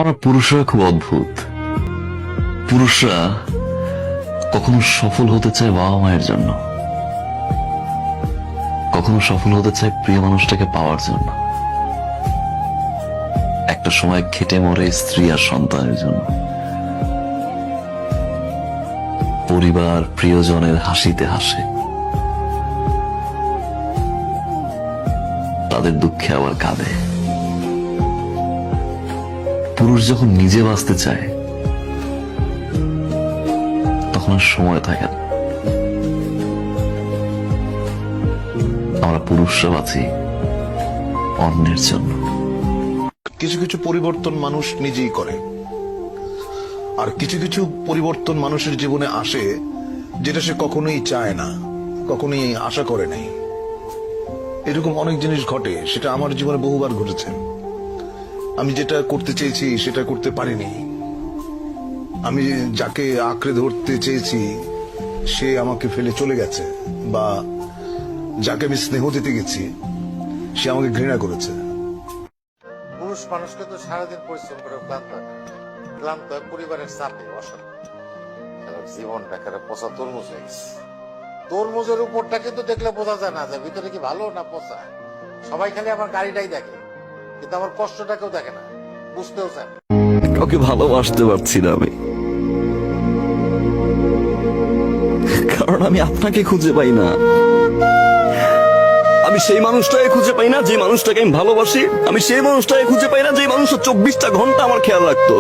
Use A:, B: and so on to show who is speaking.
A: আমরা পুরুষরা খুব অদ্ভুত। পুরুষরা কখনো সফল হতে চায় বাবা মায়ের জন্য, কখনো সফল হতে চায় প্রিয় মানুষটাকে পাওয়ার জন্য, একটা সময় খেটে মরে স্ত্রী আর সন্তানের জন্য, পরিবার প্রিয়জনের হাসিতে হাসে, তাদের দুঃখে আবার কাঁদে। পুরুষ যখন নিজে বাঁচতে চায় তখন আর সময় থাকে না। আমরা পুরুষরা বাঁচি অন্যের জন্য।
B: কিছু কিছু পরিবর্তন মানুষ নিজেই করে, আর কিছু কিছু পরিবর্তন মানুষের জীবনে আসে যেটা সে কখনোই চায় না, কখনোই আশা করে নাই। এরকম অনেক জিনিস ঘটে, সেটা আমার জীবনে বহুবার ঘটেছে। আমি যেটা করতে চেয়েছি সেটা করতে পারিনি। আমি যাকে আঁকড়ে ধরতে চেয়েছি সে আমাকে ফেলে চলে গেছে, বা যাকে আমি স্নেহ দিতে গেছি সে আমাকে ঘৃণা করেছে।
C: পুরুষ মানুষকে তো সারাদিন পরিশ্রম করে ক্লান্ত হয় পরিবারের চাপে, অশান্তি। জীবনটা একটা পচা তরমুজ হয়ে গেছে। তরমুজের উপরটা কিন্তু দেখলে বোঝা যায় না যে ভিতরে কি ভালো না পচা। সবাই খালি আমার গাড়িটাই দেখে, কিন্তু আমার কষ্টটা কেউ দেখে না, বুঝতেও চায় না।
A: কাউকে ভালোবাসতে পারছি না আমি, কারণ আমি আপনাকে খুঁজে পাই না। আমি সেই মানুষটাকে খুঁজে পাই না যে মানুষটাকে আমি ভালোবাসি। আমি সেই মানুষটাকে খুঁজে পাই না যে মানুষটা 24টা ঘন্টা আমার খেয়াল রাখতো।